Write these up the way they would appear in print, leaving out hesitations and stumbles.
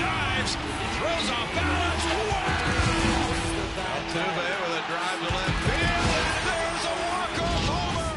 dives, throws off balance. Wow! Altuve with a drive to left field, and there's a walk-off homer.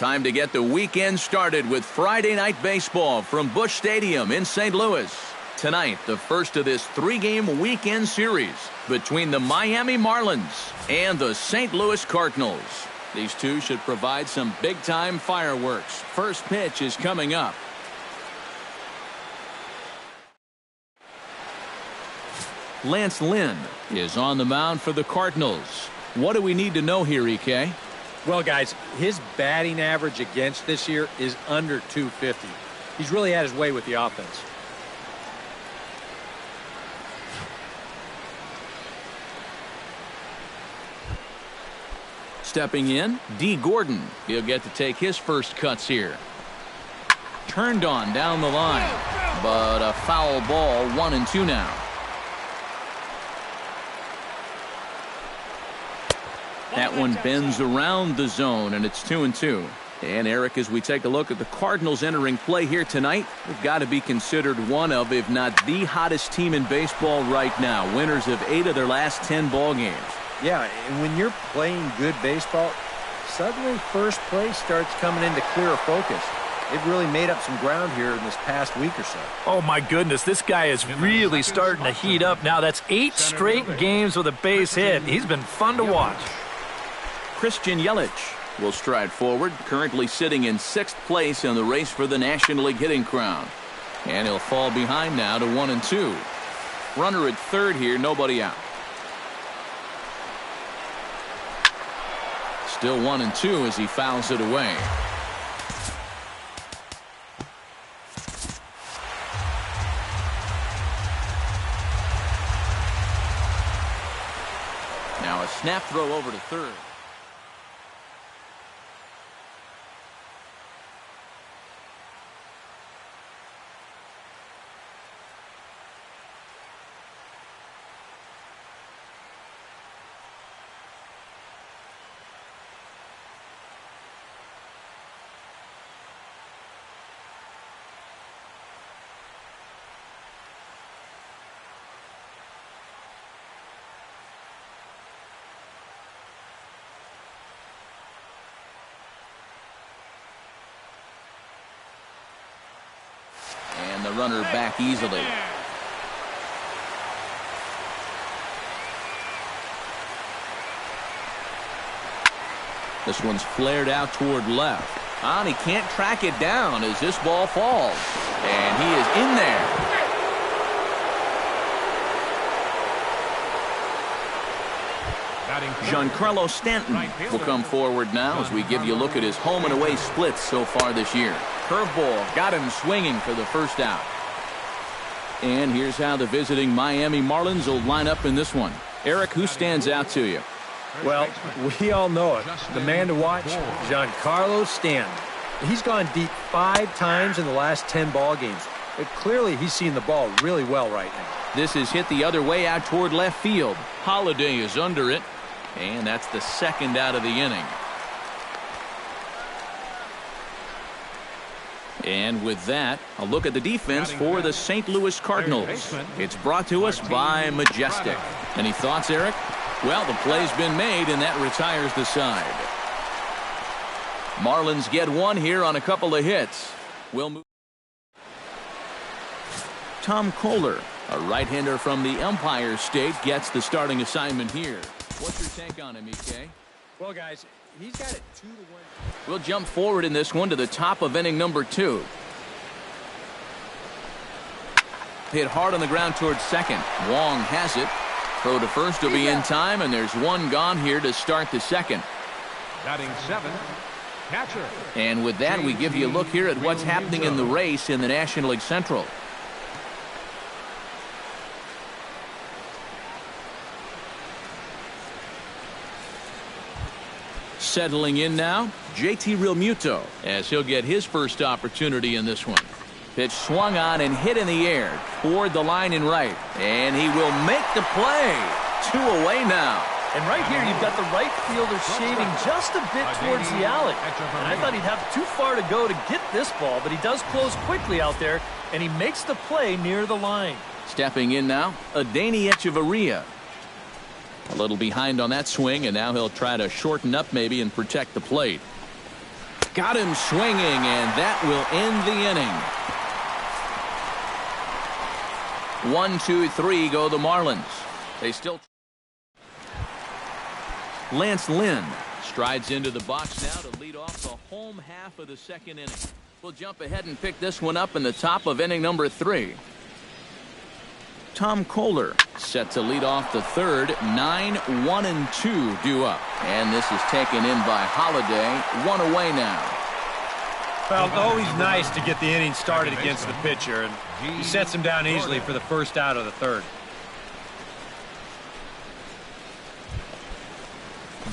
Time to get the weekend started with Friday Night Baseball from Busch Stadium in St. Louis. Tonight, the first of this 3-game weekend series between the Miami Marlins and the St. Louis Cardinals. These two should provide some big-time fireworks. First pitch is coming up. Lance Lynn is on the mound for the Cardinals. What do we need to know here, EK? Well, guys, his batting average against this year is under 250. He's really had his way with the offense. Stepping in, D. Gordon. He'll get to take his first cuts here. Turned on down the line, but a foul ball, 1-2 now. That one bends around the zone, and it's 2-2. And, Eric, as we take a look at the Cardinals entering play here tonight, they've got to be considered one of, if not the hottest team in baseball right now. Winners of 8 of their last 10 ball games. Yeah, and when you're playing good baseball, suddenly first place starts coming into clearer focus. They've really made up some ground here in this past week or so. Oh, my goodness. This guy is really starting to heat up now. That's 8 straight games with a base hit. He's been fun to watch. Christian Yelich will stride forward, currently sitting in 6th place in the race for the National League hitting crown. And he'll fall behind now to 1-2. Runner at third here, nobody out. Still 1-2 as he fouls it away. Now a snap throw over to third. And the runner back easily. This one's flared out toward left. And he can't track it down as this ball falls. And he is in there. Giancarlo Stanton will come forward now as we give you a look at his home and away splits so far this year. Curveball got him swinging for the first out. And here's how the visiting Miami Marlins will line up in this one. Eric, who stands out to you? Well, we all know it. The man to watch, Giancarlo Stanton. He's gone deep 5 times in the last 10 ball games. But clearly he's seeing the ball really well right now. This is hit the other way out toward left field. Holiday is under it. And that's the second out of the inning. And with that, a look at the defense for the St. Louis Cardinals. It's brought to us by Majestic. Any thoughts, Eric? Well, the play's been made, and that retires the side. Marlins get one here on a couple of hits. We'll move. Tom Kohler, a right-hander from the Empire State, gets the starting assignment here. What's your take on him, EK? Well, guys, he's got it 2-1. We'll jump forward in this one to the top of inning number 2. Hit hard on the ground towards second. Wong has it. Throw to first will be in time, and there's one gone here to start the second. Batting 7, catcher. And with that, we give you a look here at what's happening in the race in the National League Central. Settling in now, JT Realmuto, as he'll get his first opportunity in this one. Pitch swung on and hit in the air toward the line and right. And he will make the play. 2 away now. And right here, you've got the right fielder shading just a bit towards the alley. And I thought he'd have too far to go to get this ball, but he does close quickly out there, and he makes the play near the line. Stepping in now, Adeiny Echeverria. A little behind on that swing, and now he'll try to shorten up maybe and protect the plate. Got him swinging, and that will end the inning. 1, 2, 3 go the Marlins. They still... Lance Lynn strides into the box now to lead off the home half of the second inning. We'll jump ahead and pick this one up in the top of inning number 3. Tom Kohler set to lead off the third. 9, 1, and 2 due up. And this is taken in by Holiday. 1 away now. Well, always nice to get the inning started against the pitcher, and he sets him down easily for the first out of the third.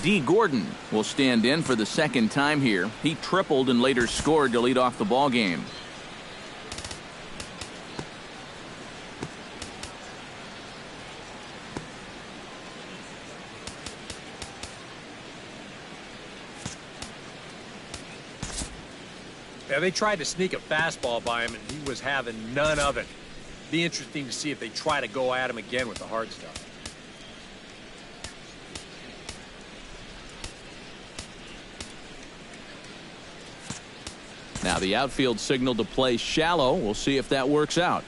D. Gordon will stand in for the second time here. He tripled and later scored to lead off the ball game. Yeah, they tried to sneak a fastball by him, and he was having none of it. Be interesting to see if they try to go at him again with the hard stuff. Now the outfield signal to play shallow. We'll see if that works out.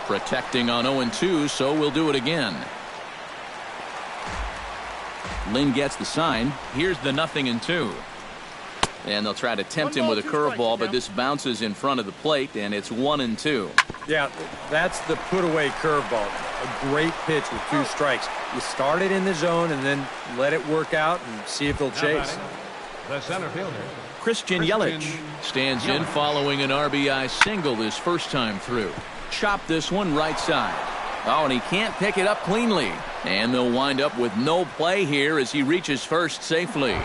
Protecting on 0-2, so we'll do it again. Lynn gets the sign. Here's the 0-2. And they'll try to tempt him with a curveball, but this bounces in front of the plate, and it's 1-2. Yeah, that's the put-away curveball. A great pitch with 2 strikes. You start it in the zone and then let it work out and see if they'll chase. The center fielder, Christian Yelich stands in following an RBI single his first time through. Chop this one right side. Oh, and he can't pick it up cleanly. And they'll wind up with no play here as he reaches first safely.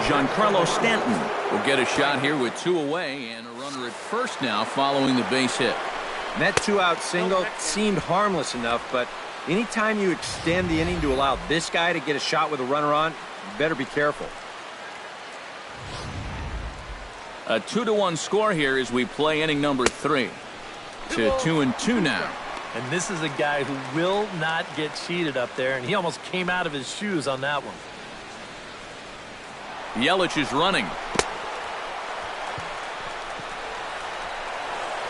Giancarlo Stanton will get a shot here with 2 away and a runner at first now following the base hit. That 2-out single seemed harmless enough, but anytime you extend the inning to allow this guy to get a shot with a runner on, you better be careful. A 2-1 score here as we play inning number 3. To 2-2 now. And this is a guy who will not get cheated up there, and he almost came out of his shoes on that one. Yelich is running.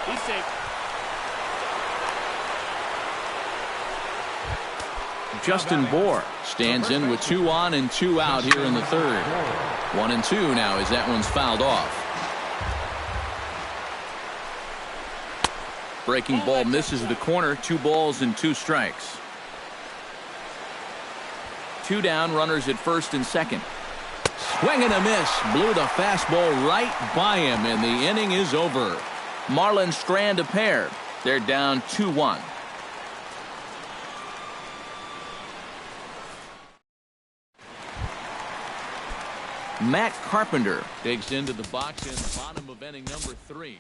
He's safe. Justin Bour stands in with 2 on and 2 out here in the third. 1-2 now as that one's fouled off. Breaking ball misses the corner. 2 balls and 2 strikes. 2 down, runners at first and second. Swing and a miss. Blew the fastball right by him, and the inning is over. Marlins strand a pair. They're down 2-1. Matt Carpenter digs into the box in the bottom of inning number 3.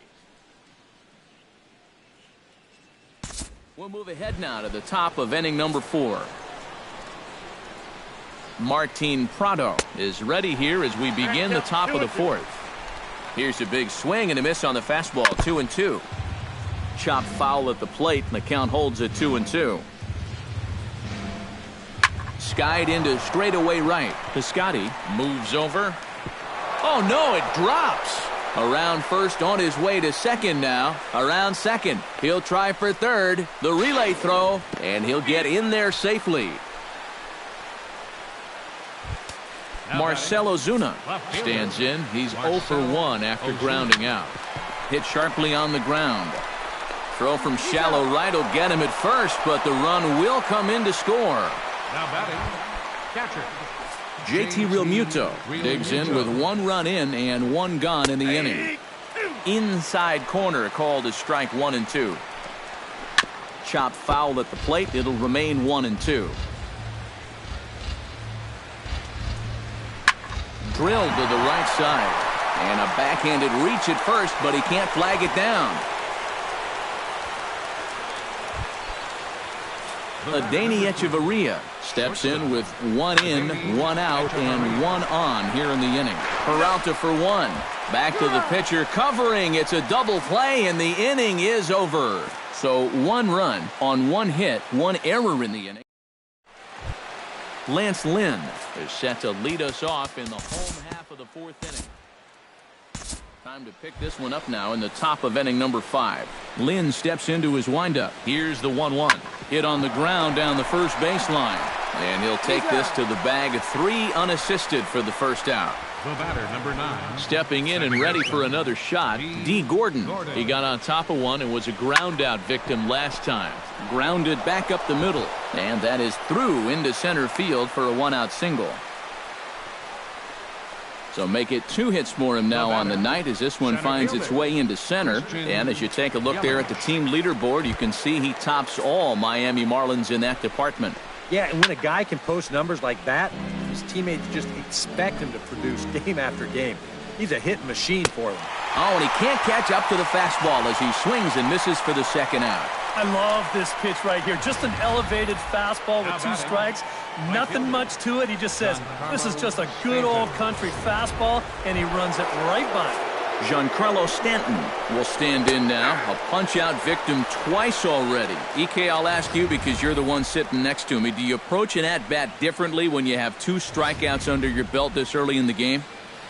We'll move ahead now to the top of inning number 4. Martin Prado is ready here as we begin the top of the 4th. Here's a big swing and a miss on the fastball. 2-2. Chopped foul at the plate, and the count holds at 2-2. Skied into straightaway right. Piscotty moves over. Oh no, it drops. Around first, on his way to second now. Around second. He'll try for third. The relay throw, and he'll get in there safely. Marcell Ozuna stands in. He's 0 for 1 after grounding out. Hit sharply on the ground. Throw from shallow right will get him at first, but the run will come in to score. now batting, catcher. JT Realmuto digs in with 1 run in and 1 gone in the inning. Inside corner called as strike 1 and 2. Chop foul at the plate. It'll remain 1-2. Drilled to the right side. And a backhanded reach at first, but he can't flag it down. Adeiny Echeverria steps in with 1 in, 1 out, and 1 on here in the inning. Peralta for 1. Back to the pitcher, covering. It's a double play, and the inning is over. So 1 run on 1 hit, 1 error in the inning. Lance Lynn is set to lead us off in the home half of the fourth inning. Time to pick this one up now in the top of inning number 5. Lynn steps into his windup. Here's the 1-1. Hit on the ground down the first baseline. And he'll take this to the bag of 3 unassisted for the first out. The batter, number 9. Stepping in and ready for another shot, D. Gordon. He got on top of one and was a ground out victim last time. Grounded back up the middle. And that is through into center field for a 1-out single. So make it 2 hits for him now on the night as this one finds its way into center. And as you take a look there at the team leaderboard, you can see he tops all Miami Marlins in that department. Yeah, and when a guy can post numbers like that, his teammates just expect him to produce game after game. He's a hitting machine for them. Oh, and he can't catch up to the fastball as he swings and misses for the second out. I love this pitch right here. Just an elevated fastball with 2 strikes. Nothing much to it. He just says, this is just a good old country fastball, and he runs it right by him. Giancarlo Stanton will stand in now. A punch-out victim twice already. EK, I'll ask you because you're the one sitting next to me. Do you approach an at-bat differently when you have 2 strikeouts under your belt this early in the game?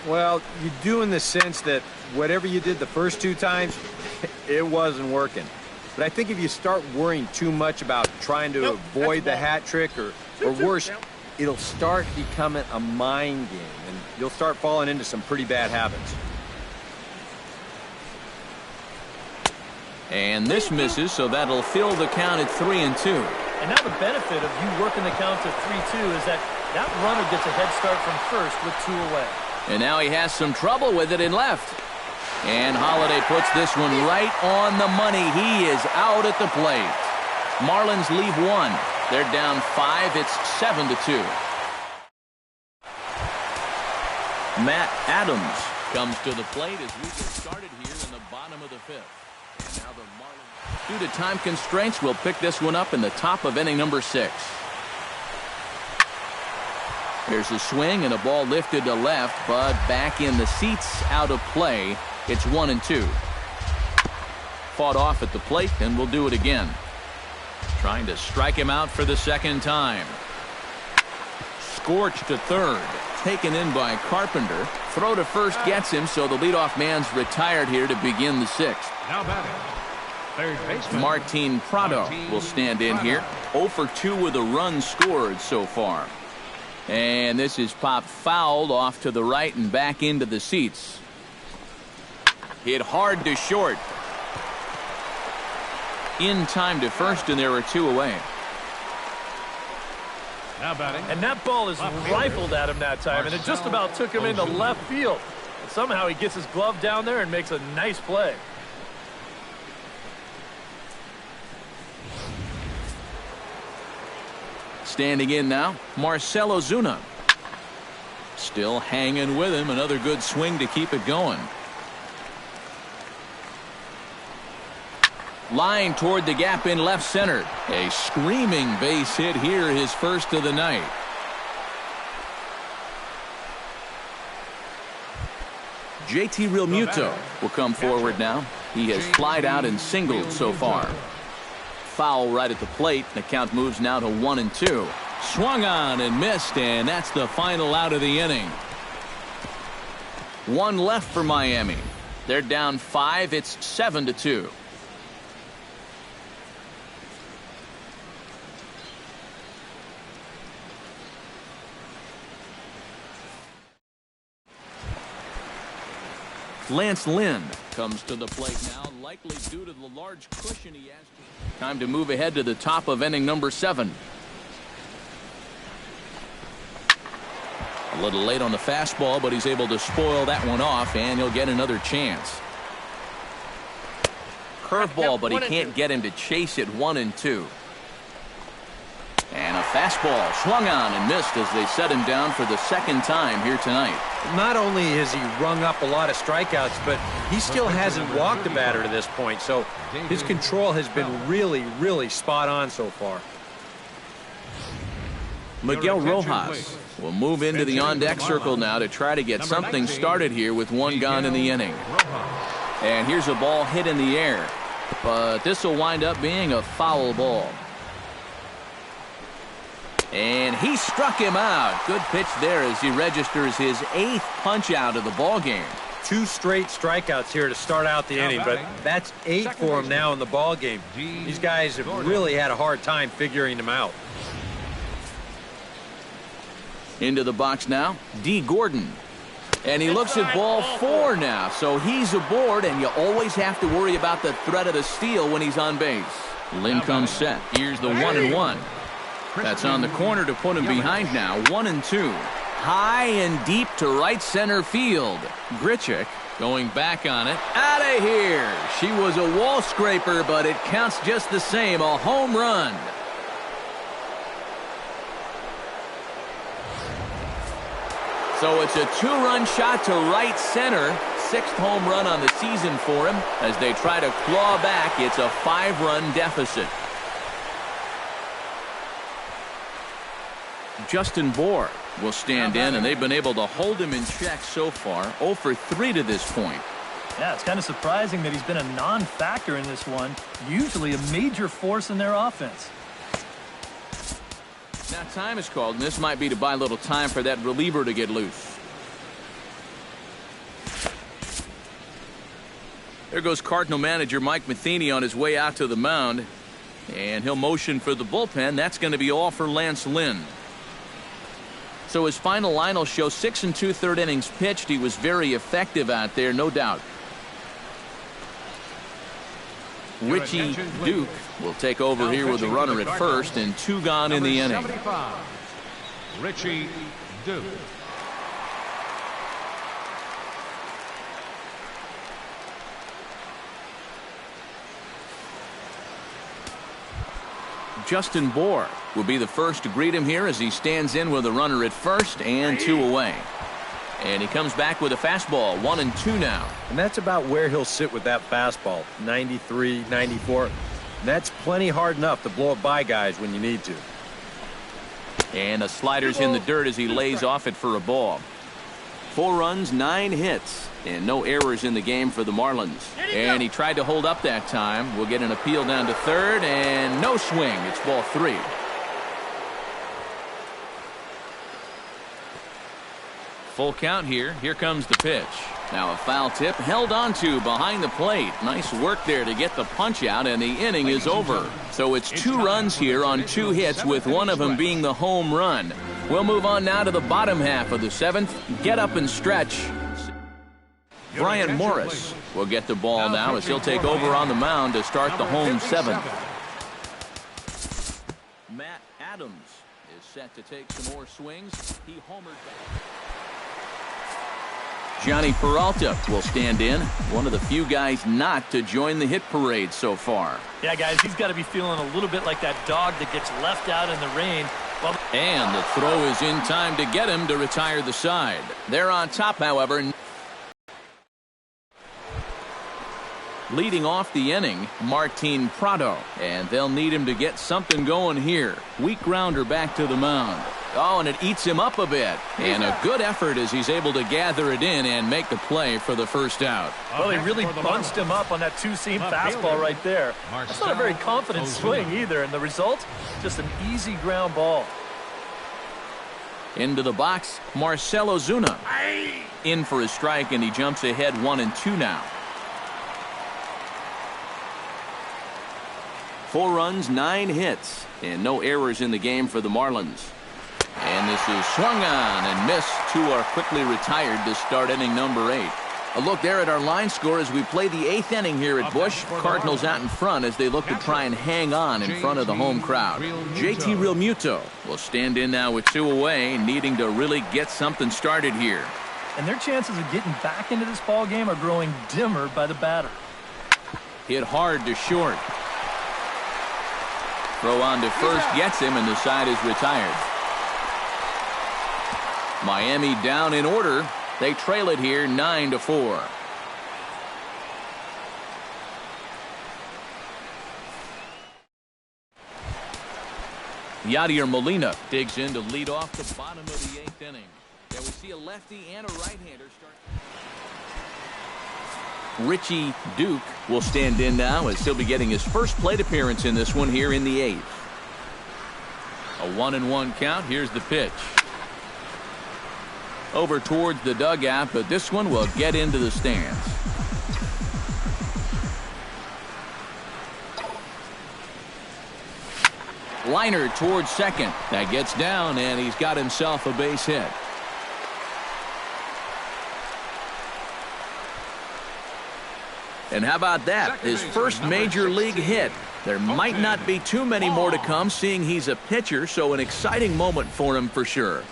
Well, you do in the sense that whatever you did the first 2 times, it wasn't working. But I think if you start worrying too much about trying to avoid the hat trick or worse, it'll start becoming a mind game, and you'll start falling into some pretty bad habits. And this misses, so that'll fill the count at 3-2. And now the benefit of you working the count to 3-2 is that runner gets a head start from first with 2 away. And now he has some trouble with it in left. And Holiday puts this one right on the money. He is out at the plate. Marlins leave 1. They're down 5. It's 7-2. Matt Adams comes to the plate as we get started here in the bottom of the 5th. And now the Marlins, due to time constraints, will pick this one up in the top of inning number 6. Here's a swing and a ball lifted to left, but back in the seats, out of play. It's 1-2. Fought off at the plate, and we'll do it again. Trying to strike him out for the second time. Scorched to third. Taken in by Carpenter. Throw to first gets him, so the leadoff man's retired here to begin the 6th. Now batting, third baseman Martin Prado will stand in here. 0 for 2 with a run scored so far. And this is popped fouled off to the right and back into the seats. Hit hard to short. In time to first, and there are 2 away. now batting. And that ball is rifled at him that time, and it just about took him into left field. And somehow he gets his glove down there and makes a nice play. Standing in now, Marcell Ozuna. Still hanging with him. Another good swing to keep it going. Line toward the gap in left center. A screaming base hit here, his first of the night. JT Realmuto will come forward now. He has flied out and singled so far. Foul right at the plate. The count moves now to 1-2. Swung on and missed, and that's the final out of the inning. 1 left for Miami. They're down 5. It's 7-2. Lance Lynn comes to the plate now, likely due to the large cushion he has. Time to move ahead to the top of inning number 7. A little late on the fastball, but he's able to spoil that one off, and he'll get another chance. Curveball, but he can't get him to chase it. 1-2. And a fastball swung on and missed as they set him down for the second time here tonight. Not only has he rung up a lot of strikeouts, but he still hasn't walked a batter to this point, so his control has been really, really spot on so far. Miguel Rojas will move into the on-deck circle now to try to get something started here with 1 gone in the inning. And here's a ball hit in the air, but this will wind up being a foul ball. And he struck him out. Good pitch there as he registers his 8th punch out of the ball game. 2 straight strikeouts here to start out the inning, but that's 8 for him now in the ball game. These guys have really had a hard time figuring him out. Into the box now, D. Gordon. And he looks at ball 4 now, so he's aboard, and you always have to worry about the threat of the steal when he's on base. Lynn comes set. Here's the 1-1. That's on the corner to put him behind now. 1-2. High and deep to right center field. Grichuk going back on it. Out of here. She was a wall scraper, but it counts just the same. A home run. So it's a 2-run shot to right center. 6th home run on the season for him. As they try to claw back, it's a 5-run deficit. Justin Bohr will stand in, and they've been able to hold him in check so far. 0 for 3 to this point. Yeah, it's kind of surprising that he's been a non-factor in this one. Usually a major force in their offense. Now time is called, and this might be to buy a little time for that reliever to get loose. There goes Cardinal manager Mike Matheny on his way out to the mound. And he'll motion for the bullpen. That's going to be all for Lance Lynn. So his final line will show 6 2/3 innings pitched. He was very effective out there, no doubt. Richie Duke will take over here with a runner at first and 2 gone in the inning. Richie Duke. Justin Bohr will be the first to greet him here as he stands in with a runner at first and 2 away. And he comes back with a fastball. 1-2 now. And that's about where he'll sit with that fastball. 93, 94. And that's plenty hard enough to blow it by guys when you need to. And the slider's in the dirt as he lays off it for a ball. 4 runs, 9 hits, and no errors in the game for the Marlins. And he tried to hold up that time. We'll get an appeal down to third, and no swing. It's ball 3. Full count here. Here comes the pitch. Now a foul tip held onto behind the plate. Nice work there to get the punch out, and the inning is over. So it's 2 runs here on 2 hits, with one of them being the home run. We'll move on now to the bottom half of the 7th. Get up and stretch. Brian Morris will get the ball now as he'll take over on the mound to start the home 7th. Matt Adams is set to take some more swings. He homered back. Johnny Peralta will stand in, one of the few guys not to join the hit parade so far. Yeah, guys, he's got to be feeling a little bit like that dog that gets left out in the rain. Well, and the throw is in time to get him to retire the side. They're on top, however. Leading off the inning, Martin Prado. And they'll need him to get something going here. Weak grounder back to the mound. Oh, and it eats him up a bit. And a good effort as he's able to gather it in and make the play for the first out. Well, he really bunched him up on that 2-seam fastball right there. That's not a very confident swing either. And the result, just an easy ground ball. Into the box, Marcell Ozuna. In for a strike, and he jumps ahead 1-2 now. 4 runs, 9 hits, and no errors in the game for the Marlins. And this is swung on and missed. 2 are quickly retired to start inning number 8. A look there at our line score as we play the 8th inning here at Busch. Cardinals out in front as they look to try and hang on in front of the home crowd. JT Realmuto will stand in now with 2 away, needing to really get something started here. And their chances of getting back into this ball game are growing dimmer by the batter. Hit hard to short. Throw on to first gets him, and the side is retired. Miami down in order. They trail it here 9-4. Yadier Molina digs in to lead off the bottom of the 8th inning. There we see a lefty and a right-hander start. Richie Duke will stand in now as he'll be getting his first plate appearance in this one here in the 8th. A 1-1 count. Here's the pitch. Over towards the dugout, but this one will get into the stands. Liner towards second. That gets down, and he's got himself a base hit. And how about that? His first major league hit. There might not be too many more to come, seeing he's a pitcher, so an exciting moment for him for sure.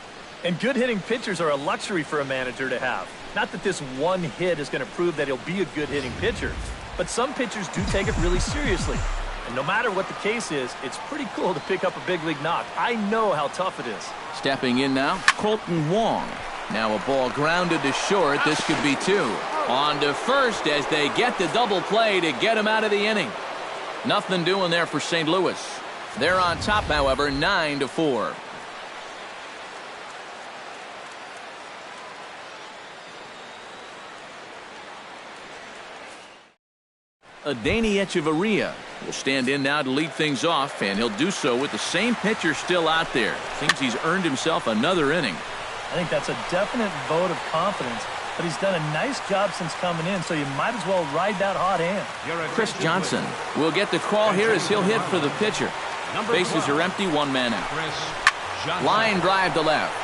And good hitting pitchers are a luxury for a manager to have. Not that this one hit is going to prove that he'll be a good hitting pitcher, but some pitchers do take it really seriously. And no matter what the case is, it's pretty cool to pick up a big league knock. I know how tough it is. Stepping in now, Colton Wong. Now a ball grounded to short. This could be two. On to first as they get the double play to get him out of the inning. Nothing doing there for St. Louis. They're on top, however, 9-4. Adeiny Echeverria will stand in now to lead things off, and he'll do so with the same pitcher still out there. Seems he's earned himself another inning. I think that's a definite vote of confidence, but he's done a nice job since coming in, so you might as well ride that hot hand. Chris Johnson will get the call here as he'll hit for the pitcher. Bases are empty, one man out. Line drive to left,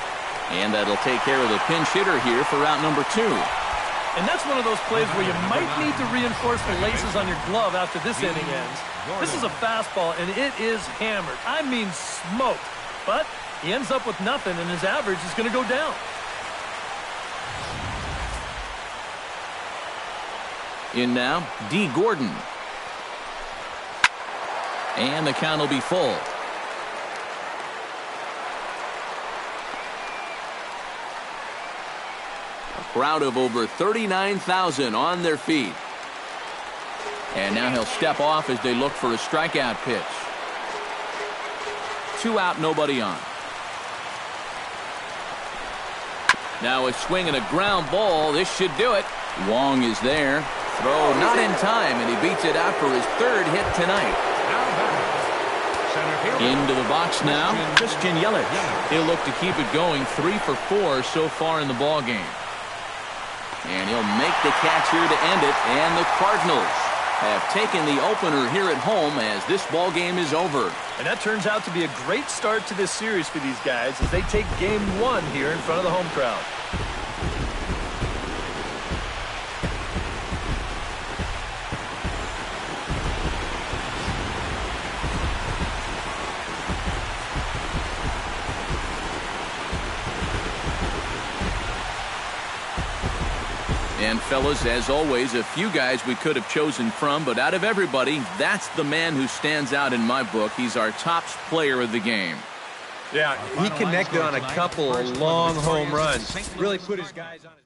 and that'll take care of the pinch hitter here for out number 2. And that's one of those plays where you might need to reinforce the laces on your glove after this inning ends. This is a fastball, and it is hammered. I mean smoked. But he ends up with nothing, and his average is going to go down. In now, D. Gordon. And the count will be full. Crowd of over 39,000 on their feet. And now he'll step off as they look for a strikeout pitch. 2 out, nobody on. Now a swing and a ground ball. This should do it. Wong is there. Throw not in time, and he beats it out for his 3rd hit tonight. Into the box now, Christian Yelich. He'll look to keep it going, 3 for 4 so far in the ball game. And he'll make the catch here to end it, and the Cardinals have taken the opener here at home as this ball game is over. And that turns out to be a great start to this series for these guys as they take game 1 here in front of the home crowd. And fellas, as always, a few guys we could have chosen from, but out of everybody, that's the man who stands out in my book. He's our top player of the game. Yeah, he connected on a couple of long home runs. Really put his guys on his...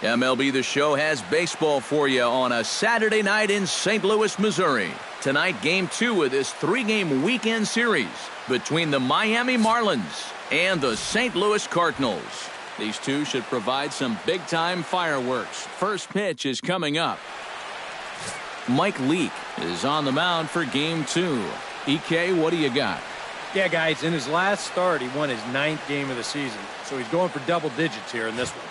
MLB The Show has baseball for you on a Saturday night in St. Louis, Missouri. Tonight, Game 2 of this 3-game weekend series between the Miami Marlins and the St. Louis Cardinals. These two should provide some big-time fireworks. First pitch is coming up. Mike Leake is on the mound for Game 2. EK, what do you got? Yeah, guys, in his last start, he won his 9th game of the season, so he's going for double digits here in this one.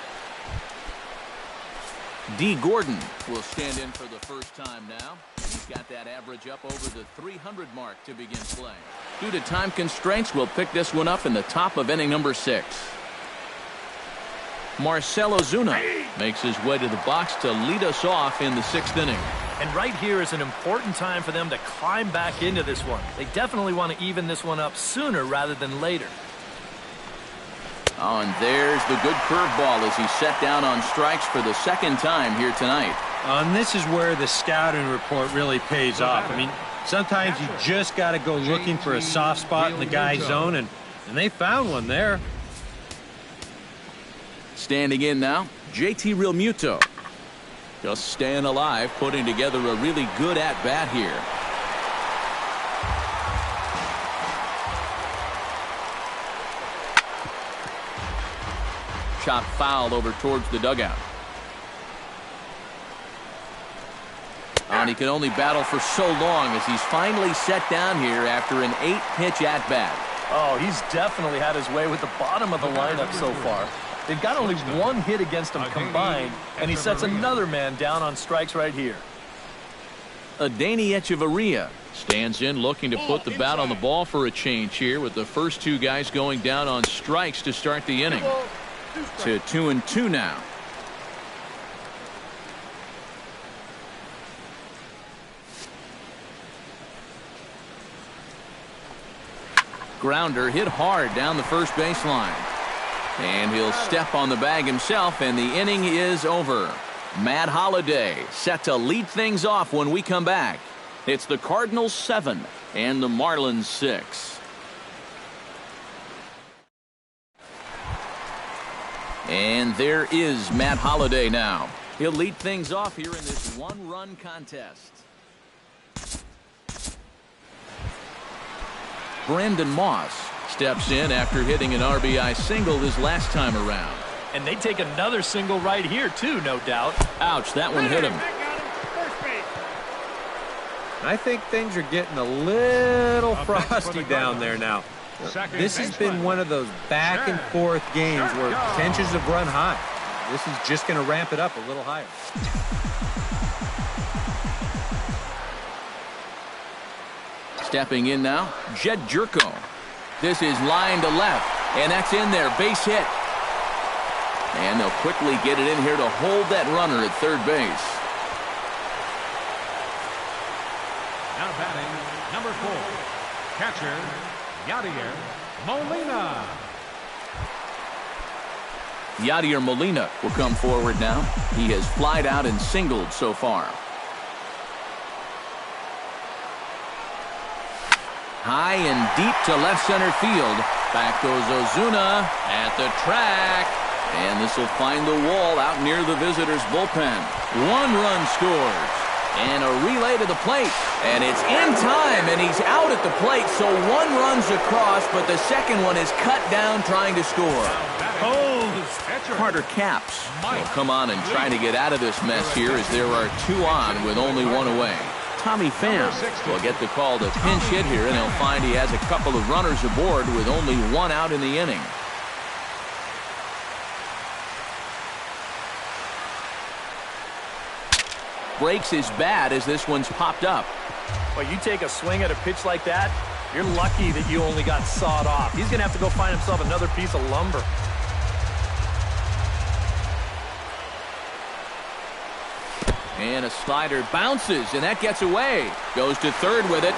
D. Gordon will stand in for the first time now. He's got that average up over the 300 mark to begin play. Due to time constraints, we'll pick this one up in the top of inning number 6. Marcell Ozuna makes his way to the box to lead us off in the 6th inning. And right here is an important time for them to climb back into this one. They definitely want to even this one up sooner rather than later. Oh, and there's the good curveball as he's set down on strikes for the 2nd time here tonight. And this is where the scouting report really pays off. I mean, sometimes you just got to go looking for a soft spot in the guy's zone, and they found one there. Standing in now, JT Realmuto. Just staying alive, putting together a really good at-bat here. Chop foul over towards the dugout. And he can only battle for so long as he's finally set down here after an 8-pitch at-bat. Oh, he's definitely had his way with the bottom of the lineup so far. They've got only 1 hit against him combined, and he sets another man down on strikes right here. Adeiny Echeverria stands in looking to put the bat on the ball for a change here with the first 2 guys going down on strikes to start the inning. To 2-2 now. Grounder hit hard down the first baseline. And he'll step on the bag himself, and the inning is over. Matt Holliday set to lead things off when we come back. It's the Cardinals 7 and the Marlins 6. And there is Matt Holliday now. He'll lead things off here in this 1-run contest. Brandon Moss steps in after hitting an RBI single his last time around. And they take another single right here, too, no doubt. Ouch, that one hit him. I think things are getting a little frosty down there now. This has been one of those back-and-forth games where tensions have run high. This is just going to ramp it up a little higher. Stepping in now, Jed Jerko. This is line to left, and that's in there, base hit. And they'll quickly get it in here to hold that runner at third base. Now batting, number 4, catcher, Yadier Molina. Yadier Molina will come forward now. He has flied out and singled so far. High and deep to left center field. Back goes Ozuna at the track. And this will find the wall out near the visitors' bullpen. 1 run scores. And a relay to the plate. And it's in time, and he's out at the plate. So 1 run's across, but the second one is cut down trying to score. Carter Capps will come on and try to get out of this mess here as there are 2 on with only 1 away. Tommy Pham will get the call to pinch hit here, and he'll find he has a couple of runners aboard with only 1 out in the inning. Breaks his bat as this one's popped up. Well, you take a swing at a pitch like that, you're lucky that you only got sawed off. He's going to have to go find himself another piece of lumber. And a slider bounces, and that gets away. Goes to third with it.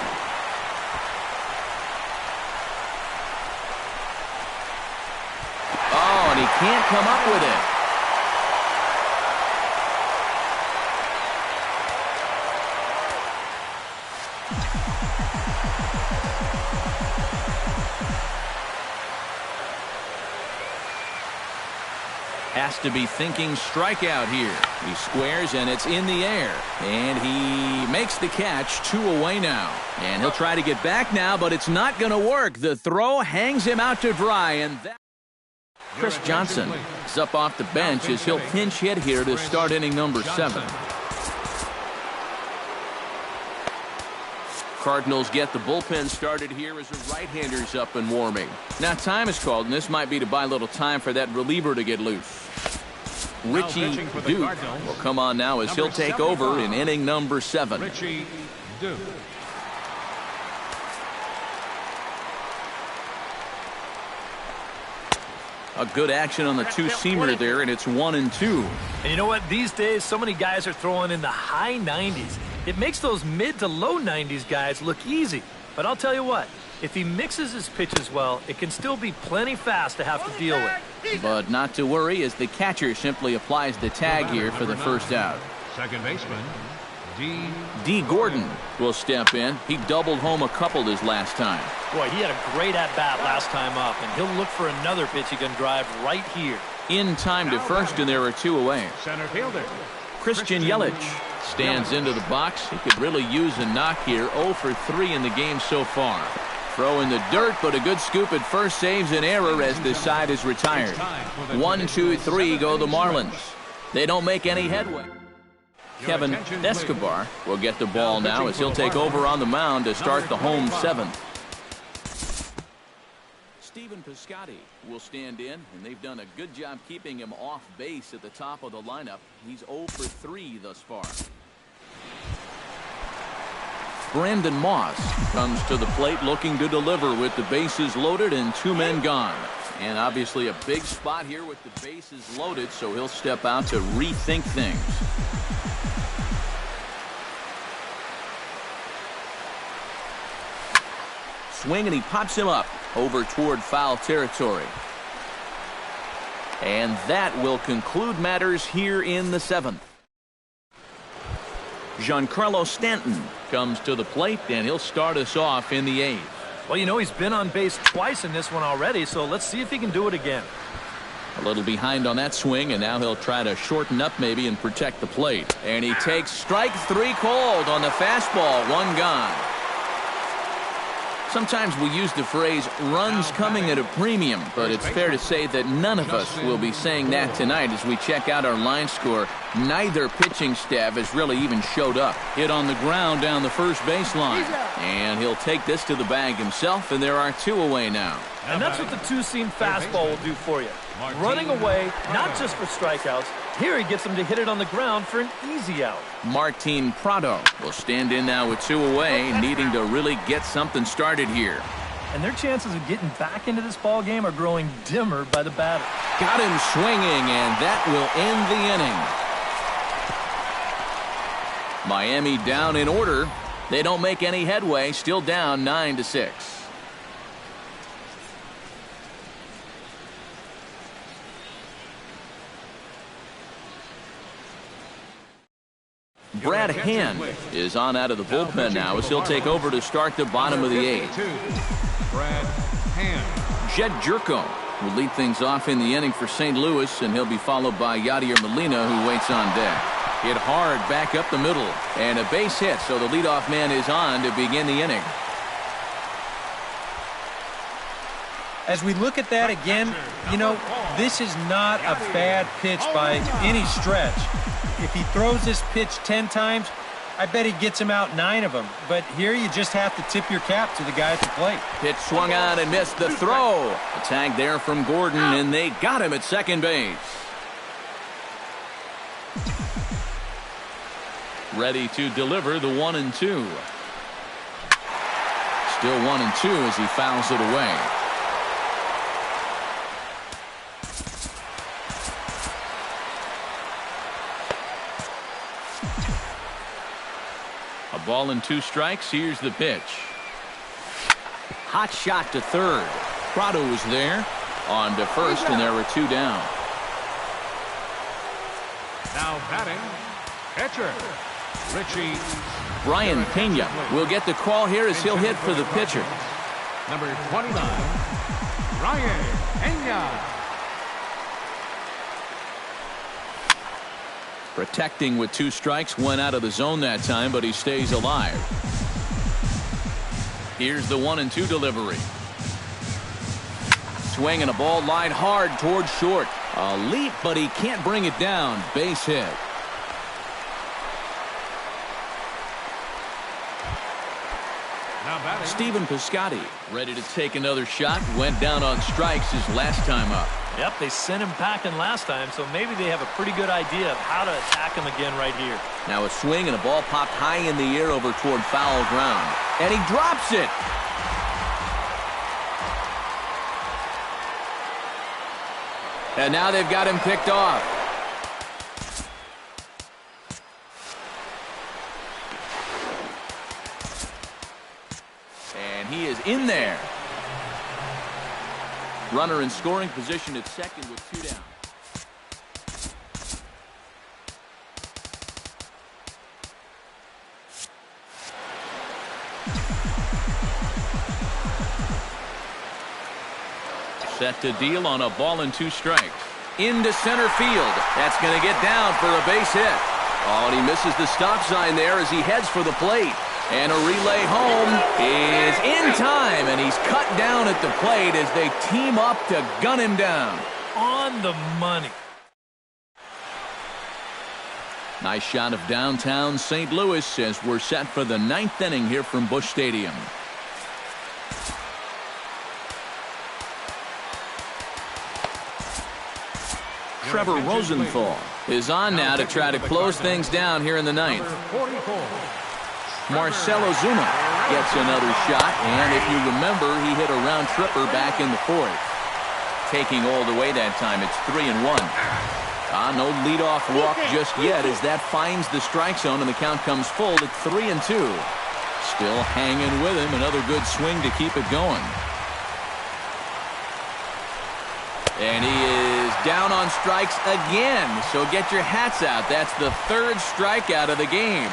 Oh, and he can't come up with it. Has to be thinking strikeout here. He squares, and it's in the air. And he makes the catch. 2 away now. And he'll try to get back now, but it's not going to work. The throw hangs him out to dry, and that... Chris Johnson is up off the bench as he'll pinch hit here to start inning number 7. Cardinals get the bullpen started here as the right-handers up and warming. Now time is called, and this might be to buy a little time for that reliever to get loose. Richie Duke will come on now as he'll take over in inning number 7. Richie Duke. A good action on the two-seamer there, and it's 1-2. And you know what? These days, so many guys are throwing in the high 90s. It makes those mid to low 90s guys look easy. But I'll tell you what, if he mixes his pitches well, it can still be plenty fast to have to deal with. But not to worry, as the catcher simply applies the tag here for the first out. Second baseman, D. Gordon will step in. He doubled home a couple his last time. Boy, he had a great at-bat last time up, and he'll look for another pitch he can drive right here. In time to first, and there are 2 away. center fielder, Christian Yelich stands into the box. He could really use a knock here. 0 for 3 in the game so far. Throw in the dirt, but a good scoop at first saves an error as the side is retired. 1, 2, 3 go the Marlins. They don't make any headway. Kevin Escobar will get the ball now as he'll take over on the mound to start the home 7th. Stephen Piscotty will stand in, and they've done a good job keeping him off base at the top of the lineup. He's 0 for 3 thus far. Brandon Moss comes to the plate looking to deliver with the bases loaded and 2 men gone. And obviously a big spot here with the bases loaded, so he'll step out to rethink things. Swing, and he pops him up over toward foul territory. And that will conclude matters here in the 7th. Giancarlo Stanton comes to the plate, and he'll start us off in the 8th. Well, you know, he's been on base twice in this one already, so let's see if he can do it again. A little behind on that swing, and now he'll try to shorten up maybe and protect the plate. And he takes strike 3 cold on the fastball. 1 gone. Sometimes we use the phrase runs coming at a premium, but it's fair to say that none of us will be saying that tonight as we check out our line score. Neither pitching staff has really even showed up. Hit on the ground down the first baseline. And he'll take this to the bag himself, and there are 2 away now. And that's what the two-seam fastball will do for you. Running away, not just for strikeouts. Here he gets him to hit it on the ground for an easy out. Martin Prado will stand in now with 2 away, needing to really get something started here. And their chances of getting back into this ball game are growing dimmer by the batter. Got him swinging, and that will end the inning. Miami down in order. They don't make any headway, still down 9-6. Brad Hand is on out of the bullpen now as he'll take over to start the bottom of the 8th. Brad Hand. Jed Jerko will lead things off in the inning for St. Louis, and he'll be followed by Yadier Molina, who waits on deck. Hit hard back up the middle, and a base hit, so the leadoff man is on to begin the inning. As we look at that again, you know, this is not a bad pitch by any stretch. If he throws this pitch 10 times, I bet he gets him out 9 of them. But here you just have to tip your cap to the guy at the plate. Pitch swung on and missed the throw. A tag there from Gordon, and they got him at second base. Ready to deliver the 1-2. Still 1-2 as he fouls it away. A ball and 2 strikes. Here's the pitch. Hot shot to third. Prado was there. On to first, and there were 2 down. Now batting, catcher, Richie. Brian Pena will get the call here as he'll hit for the pitcher. Number 29, Brian Pena. Protecting with 2 strikes, went out of the zone that time, but he stays alive. Here's the 1-2 delivery. Swing and a ball lined hard towards short. A leap, but he can't bring it down. Base hit. Now batting, Stephen Piscotty ready to take another shot. Went down on strikes his last time up. Yep, they sent him packing last time, so maybe they have a pretty good idea of how to attack him again right here. Now a swing and a ball popped high in the air over toward foul ground. And he drops it. And now they've got him picked off. And he is in there. Runner in scoring position at second with 2 down. Set to deal on a ball and 2 strikes. Into center field. That's going to get down for a base hit. Oh, and he misses the stop sign there as he heads for the plate. And a relay home is in time, and he's cut down at the plate as they team up to gun him down. On the money. Nice shot of downtown St. Louis as we're set for the 9th inning here from Busch Stadium. Trevor Rosenthal is on now to try to close things down here in the 9th. 44. Marcell Ozuna gets another shot, and if you remember, he hit a round tripper back in the 4th. Taking all the way that time, it's 3-1. No leadoff walk just yet as that finds the strike zone and the count comes full at 3-2. Still hanging with him, another good swing to keep it going. And he is down on strikes again, so get your hats out. That's the 3rd strikeout of the game.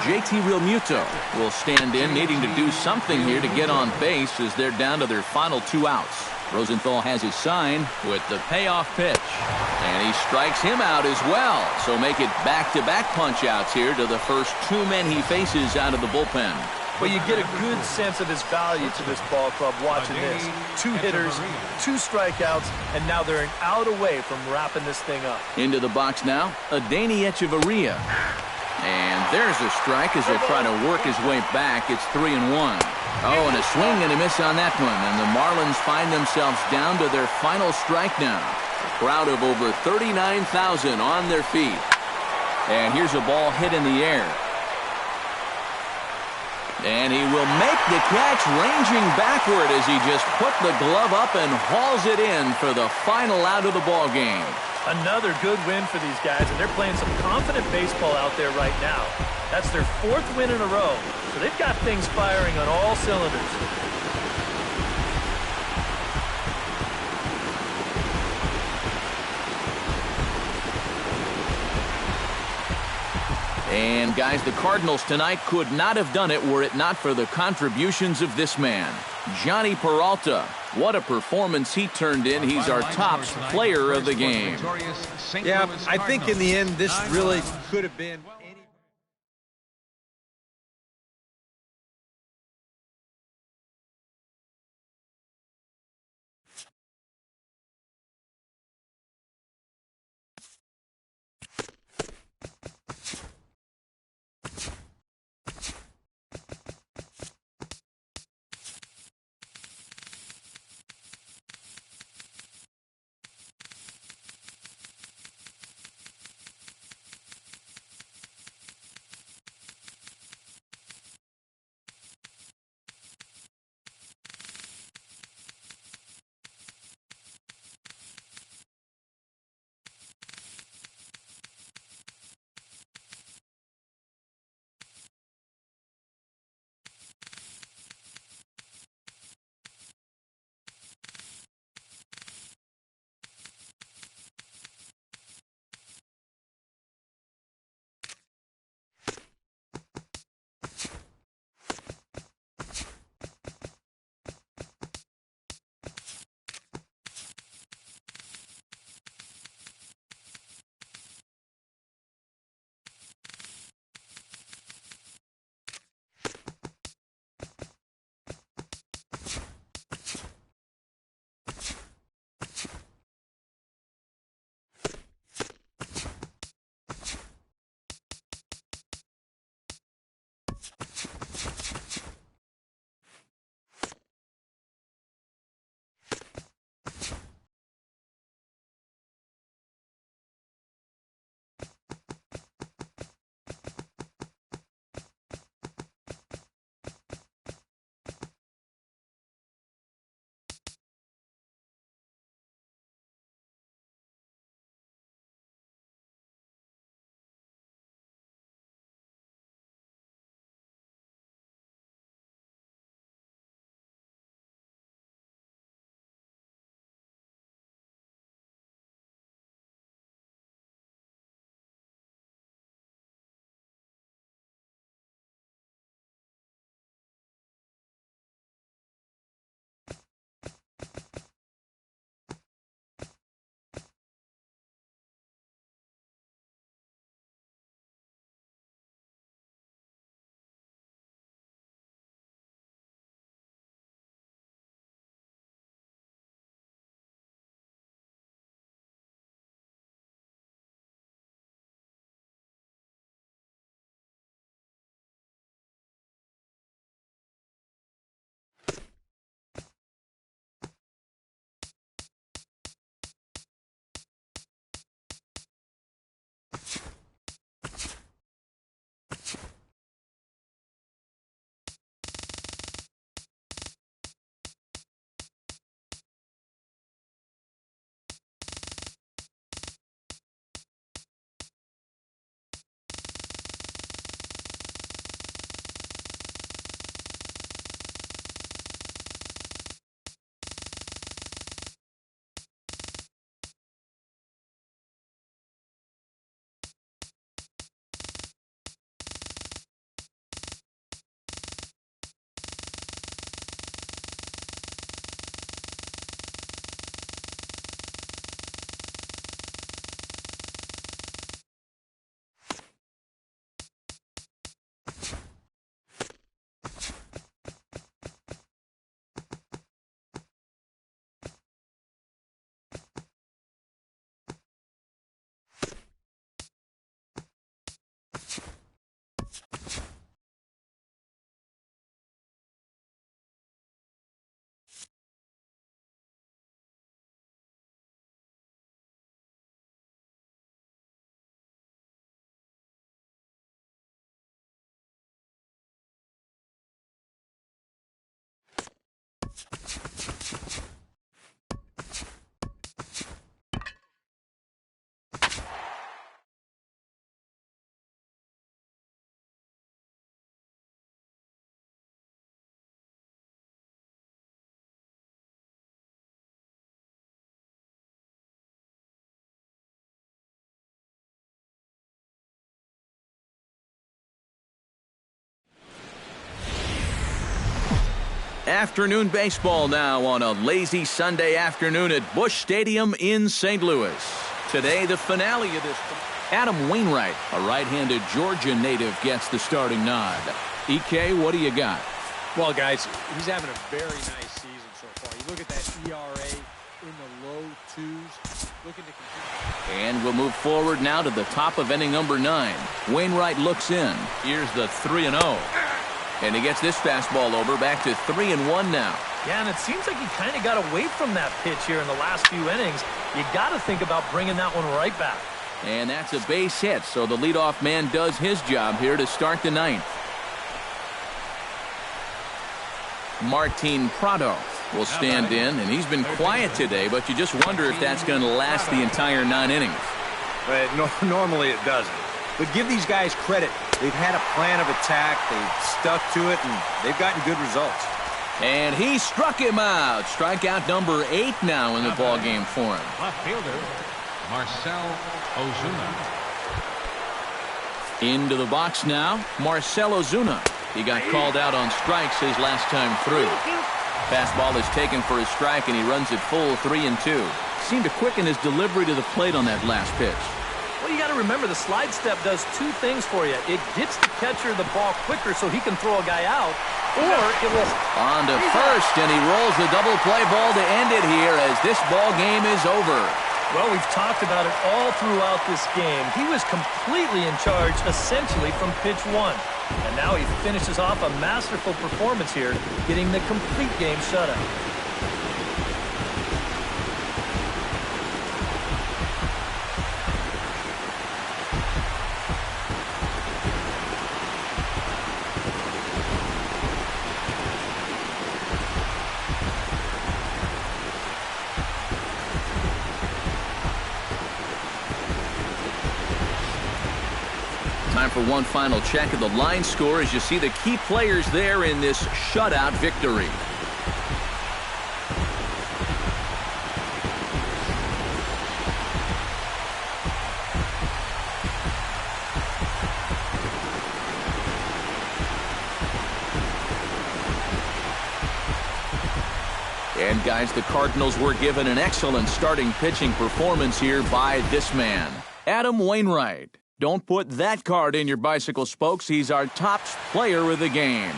JT Realmuto will stand in, needing to do something here to get on base as they're down to their final 2 outs. Rosenthal has his sign with the payoff pitch. And he strikes him out as well. So make it back-to-back punch-outs here to the first 2 men he faces out of the bullpen. But you get a good sense of his value to this ball club watching this. 2 hitters, 2 strikeouts, and now they're an out away from wrapping this thing up. Into the box now, Adeiny Echeverria. And there's a strike as he'll try to work his way back. It's 3-1. Oh, and a swing and a miss on that one. And the Marlins find themselves down to their final strike now. A crowd of over 39,000 on their feet. And here's a ball hit in the air. And he will make the catch, ranging backward as he just put the glove up and hauls it in for the final out of the ball game. Another good win for these guys, and they're playing some confident baseball out there right now. That's their 4th win in a row, so they've got things firing on all cylinders. And guys, the Cardinals tonight could not have done it were it not for the contributions of this man, Johnny Peralta. What a performance he turned in. He's our top player of the game. Yeah, I think in the end this really could have been Afternoon baseball now on a lazy Sunday afternoon at Busch Stadium in St. Louis. Today, the finale of this. Adam Wainwright, a right-handed Georgia native, gets the starting nod. EK, what do you got? Well, guys, he's having a very nice season so far. You look at that ERA in the low 2s. Looking to continue. And we'll move forward now to the top of inning number 9. Wainwright looks in. Here's the 3-0. And he gets this fastball over, back to 3-1 now. Yeah, and it seems like he kind of got away from that pitch here in the last few innings. You got to think about bringing that one right back. And that's a base hit, so the leadoff man does his job here to start the 9th. Martin Prado will stand in, and he's been quiet today, but you just wonder if that's going to last the entire 9 innings. But normally it doesn't. But give these guys credit. They've had a plan of attack, they've stuck to it, and they've gotten good results. And he struck him out. Strikeout number 8 now in the ball game for him. Left fielder, Marcell Ozuna. Into the box now, Marcell Ozuna. He got called out on strikes his last time through. Fastball is taken for a strike, and he runs it full 3-2. Seemed to quicken his delivery to the plate on that last pitch. Well, you got to remember the slide step does 2 things for you. It gets the catcher the ball quicker so he can throw a guy out, or it will. On to first, and he rolls the double play ball to end it here as this ball game is over. Well, we've talked about it all throughout this game. He was completely in charge, essentially, from pitch 1. And now he finishes off a masterful performance here, getting the complete game shutout. Time for one final check of the line score as you see the key players there in this shutout victory. And guys, the Cardinals were given an excellent starting pitching performance here by this man, Adam Wainwright. Don't put that card in your bicycle spokes. He's our top player of the game.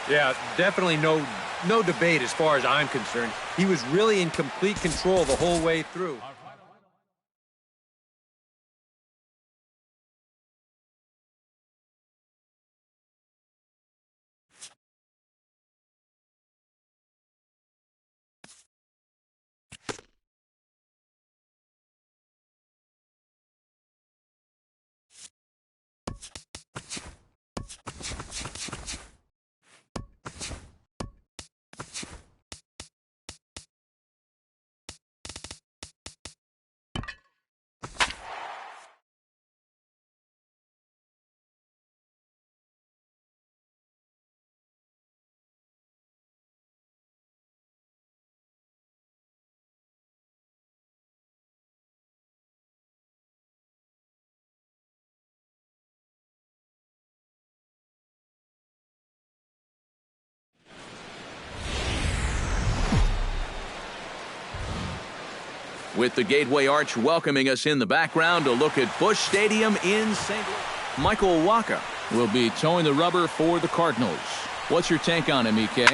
Yeah, definitely no debate as far as I'm concerned. He was really in complete control the whole way through. With the Gateway Arch welcoming us in the background, a look at Busch Stadium in St. Louis. Michael Wacha will be towing the rubber for the Cardinals. What's your take on him, EK?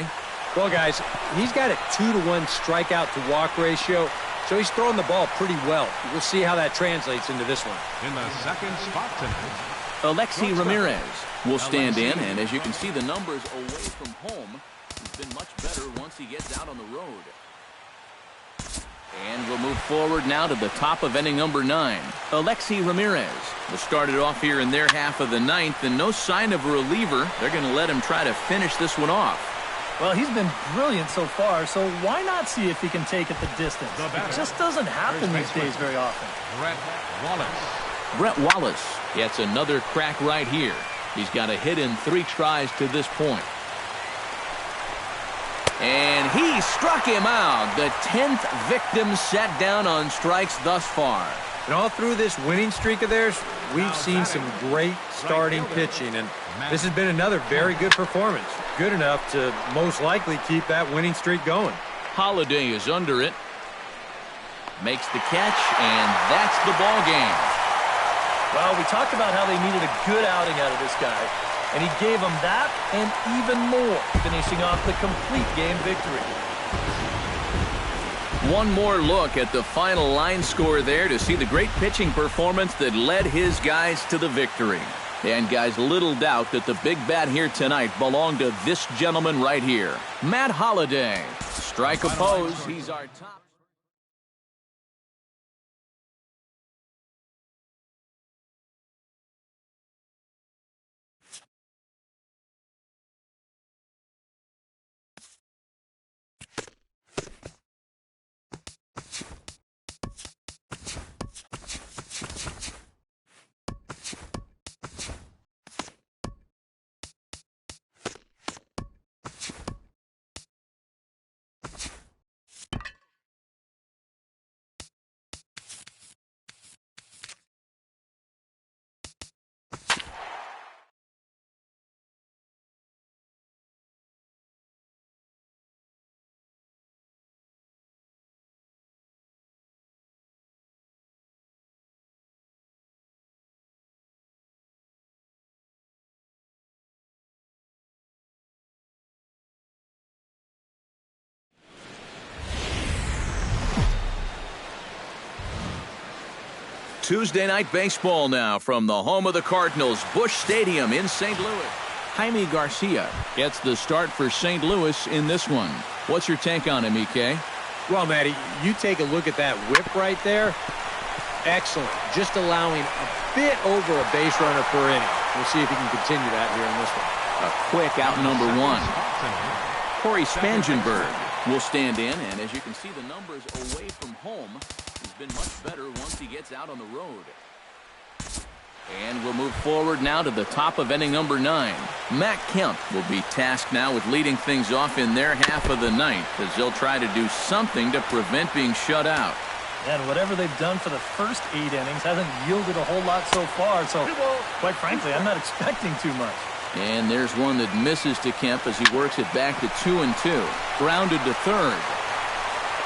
Well, guys, he's got a 2-to-1 strikeout to walk ratio, so he's throwing the ball pretty well. We'll see how that translates into this one. In the second spot tonight, Alexi Ramirez will stand in, and as you can see, the numbers away from home has been much better once he gets out on the road. And we'll move forward now to the top of inning number 9. Alexi Ramirez will start it off here in their half of the 9th, and no sign of a reliever. They're going to let him try to finish this one off. Well, he's been brilliant so far, so why not see if he can take it the distance? It just doesn't happen these days very often. Brett Wallace. gets another crack right here. He's got a hit in 3 tries to this point. And he struck him out. The 10th victim set down on strikes thus far. And all through this winning streak of theirs, we've seen some great starting pitching, and this has been another very good performance. good enough to most likely keep that winning streak going. Holiday is under it. Makes the catch, and that's the ball game. Well, we talked about how they needed a good outing out of this guy, and he gave them that and even more, finishing off the complete game victory. One more look at the final line score there to see the great pitching performance that led his guys to the victory. And guys, little doubt that the big bat here tonight belonged to this gentleman right here, Matt Holliday. Strike opposed, he's our top. Tuesday night baseball now from the home of the Cardinals, Busch Stadium in St. Louis. Jaime Garcia gets the start for St. Louis in this one. What's your take on him, EK? Well, Matty, you take a look at that whip right there. Excellent. Just allowing a bit over a base runner per inning. We'll see if he can continue that here in this one. A quick out number one. Corey Spangenberg will stand in, and as you can see, the numbers away from home has been much better once he gets out on the road. And we'll move forward now to the top of inning number 9. Matt Kemp will be tasked now with leading things off in their half of the ninth as they'll try to do something to prevent being shut out. And whatever they've done for the first 8 innings hasn't yielded a whole lot so far, so quite frankly, I'm not expecting too much. And there's one that misses to Kemp as he works it back to 2-2. Grounded to third.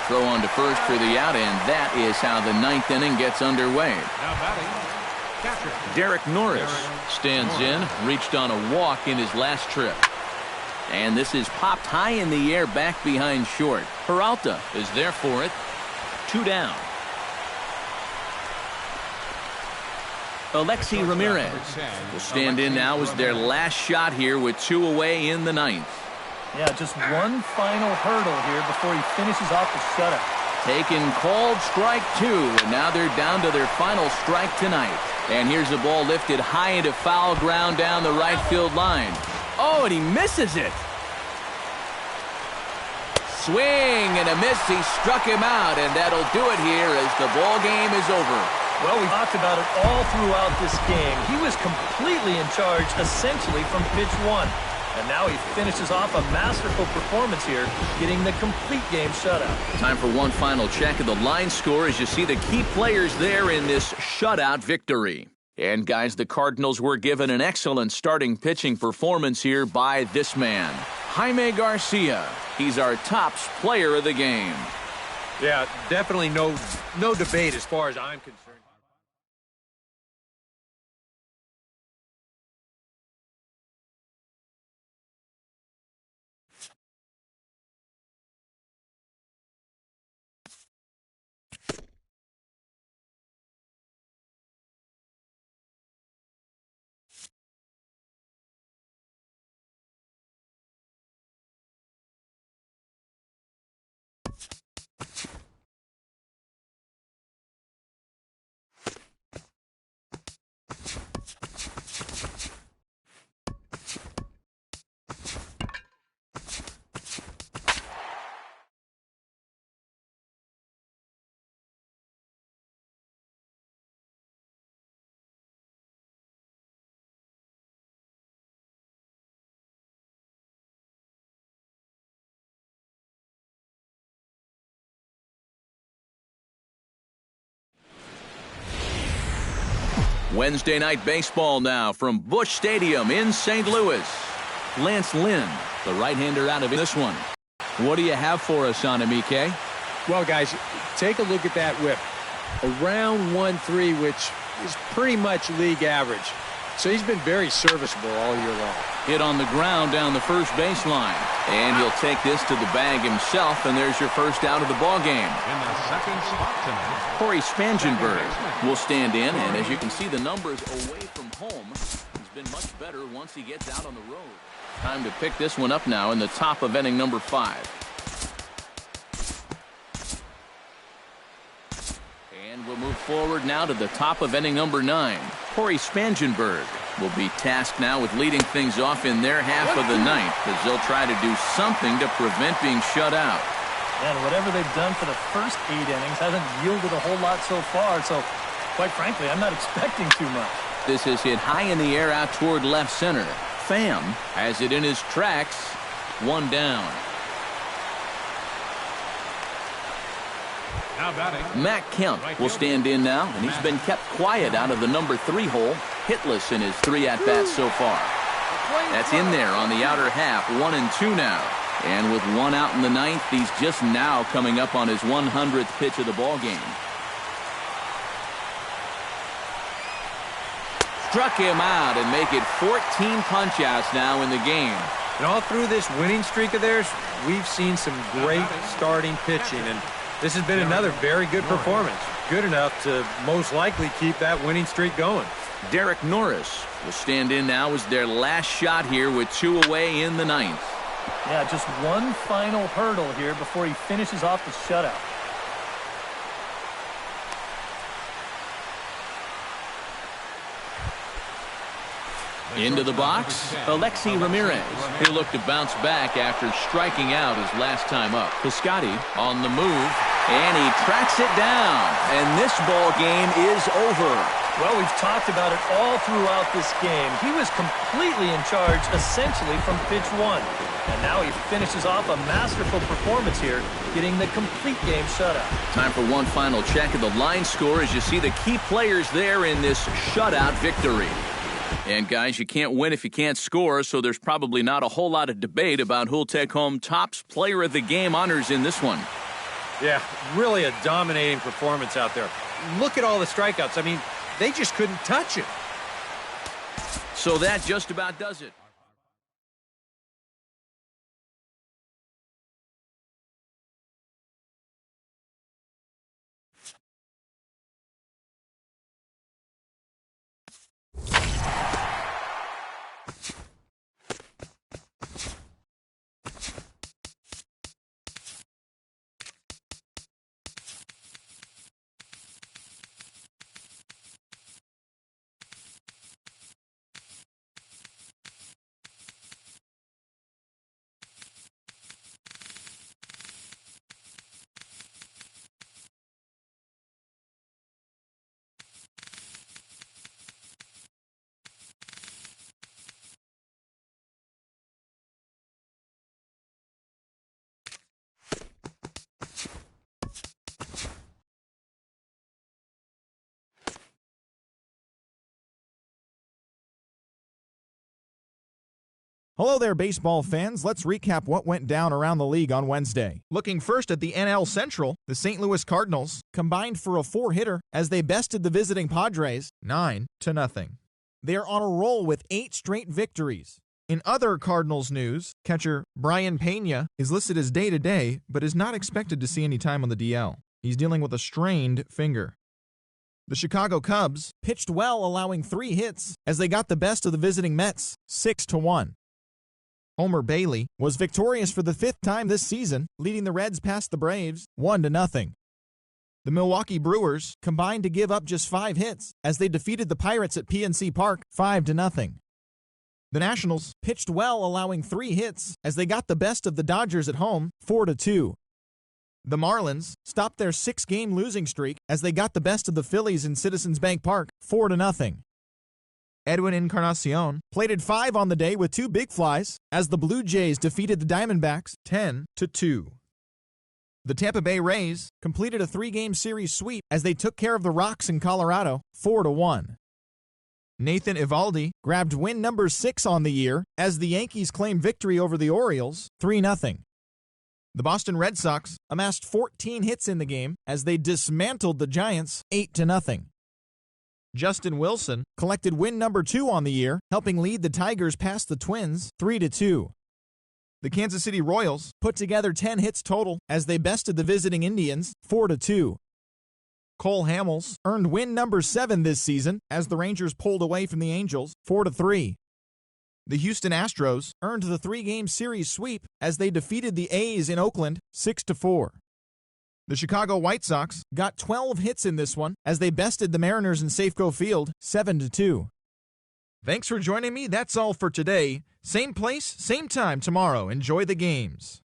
Throw on to first for the out, and that is how the 9th inning gets underway. Now batting, catcher. Derek Norris stands in, reached on a walk in his last trip. And this is popped high in the air back behind short. Peralta is there for it. 2 down. Alexi Ramirez will stand in now as their last shot here with 2 away in the 9th. Yeah, just one final hurdle here before he finishes off the shutout. Taken called strike 2, and now they're down to their final strike tonight. And here's the ball lifted high into foul ground down the right field line. Oh, and he misses it. Swing and a miss. He struck him out, and that'll do it here as the ball game is over. Well, we talked about it all throughout this game. He was completely in charge, essentially, from pitch 1. And now he finishes off a masterful performance here, getting the complete game shutout. Time for one final check of the line score as you see the key players there in this shutout victory. And guys, the Cardinals were given an excellent starting pitching performance here by this man, Jaime Garcia. He's our tops player of the game. Yeah, definitely no debate as far as I'm concerned. Wednesday night baseball now from Busch Stadium in St. Louis. Lance Lynn, the right-hander out of this one. What do you have for us on him, EK? Well, guys, take a look at that whip. Around 1.3, which is pretty much league average. So he's been very serviceable all year long. Hit on the ground down the first baseline. And he'll take this to the bag himself, and there's your first out of the ball game. In the second spot tonight, Corey Spangenberg will stand in, and as you can see, the numbers away from home, he's been much better once he gets out on the road. Time to pick this one up now in the top of inning number 5. And we'll move forward now to the top of inning number 9. Corey Spangenberg will be tasked now with leading things off in their half of the ninth, as they'll try to do something to prevent being shut out. And whatever they've done for the first 8 innings hasn't yielded a whole lot so far, so quite frankly, I'm not expecting too much. This is hit high in the air out toward left center. Pham has it in his tracks. 1 down. now batting. Matt Kemp will stand in now, and he's been kept quiet out of the number 3 hole, hitless in his 3 at-bats so far. That's in there on the outer half, 1 and 2 now. And with 1 out in the ninth, he's just now coming up on his 100th pitch of the ball game. Struck him out and make it 14 punch-outs now in the game. And all through this winning streak of theirs, we've seen some great starting pitching, and this has been another very good performance. Good enough to most likely keep that winning streak going. Derek Norris will stand in now as their last shot here with 2 away in the ninth. Yeah, just one final hurdle here before he finishes off the shutout. Into the box, Alexi Ramirez. He'll look to bounce back after striking out his last time up. Piscotty on the move, and he tracks it down. And this ball game is over. Well, we've talked about it all throughout this game. He was completely in charge, essentially, from pitch 1. And now he finishes off a masterful performance here, getting the complete game shutout. Time for one final check of the line score as you see the key players there in this shutout victory. And, guys, you can't win if you can't score, so there's probably not a whole lot of debate about who'll take home Topps Player of the Game honors in this one. Yeah, really a dominating performance out there. Look at all the strikeouts. I mean, they just couldn't touch it. So that just about does it. Hello there, baseball fans. Let's recap what went down around the league on Wednesday. Looking first at the NL Central, the St. Louis Cardinals combined for a 4-hitter as they bested the visiting Padres 9-0. They are on a roll with 8 straight victories. In other Cardinals news, catcher Brian Pena is listed as day-to-day, but is not expected to see any time on the DL. He's dealing with a strained finger. The Chicago Cubs pitched well, allowing 3 hits as they got the best of the visiting Mets 6-1. Homer Bailey was victorious for the 5th time this season, leading the Reds past the Braves 1-0. The Milwaukee Brewers combined to give up just 5 hits as they defeated the Pirates at PNC Park 5-0. The Nationals pitched well, allowing 3 hits as they got the best of the Dodgers at home 4-2. The Marlins stopped their 6-game losing streak as they got the best of the Phillies in Citizens Bank Park 4-0. Edwin Encarnacion plated 5 on the day with 2 big flies as the Blue Jays defeated the Diamondbacks 10-2. The Tampa Bay Rays completed a 3-game series sweep as they took care of the Rocks in Colorado 4-1. Nathan Eovaldi grabbed win number 6 on the year as the Yankees claim victory over the Orioles 3-0. The Boston Red Sox amassed 14 hits in the game as they dismantled the Giants 8-0. Justin Wilson collected win number 2 on the year, helping lead the Tigers past the Twins 3-2. The Kansas City Royals put together 10 hits total as they bested the visiting Indians 4-2. Cole Hamels earned win number 7 this season as the Rangers pulled away from the Angels 4-3. The Houston Astros earned the 3-game series sweep as they defeated the A's in Oakland 6-4. The Chicago White Sox got 12 hits in this one as they bested the Mariners in Safeco Field 7-2. Thanks for joining me. That's all for today. Same place, same time tomorrow. Enjoy the games.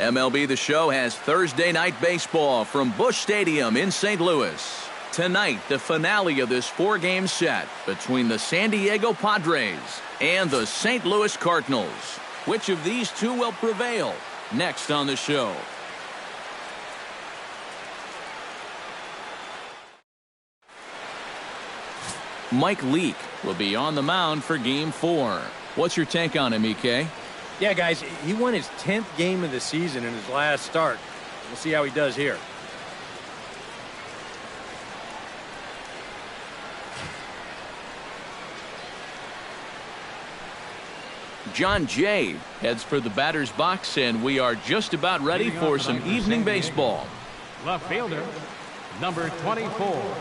MLB The Show has Thursday Night Baseball from Busch Stadium in St. Louis. Tonight, the finale of this four-game set between the San Diego Padres and the St. Louis Cardinals. Which of these two will prevail? Next on the show. Mike Leake will be on the mound for Game 4. What's your take on him, EK? Yeah, guys, he won his 10th game of the season in his last start. We'll see how he does here. John Jay heads for the batter's box, and we are just about ready for some evening baseball. Left fielder, number 24.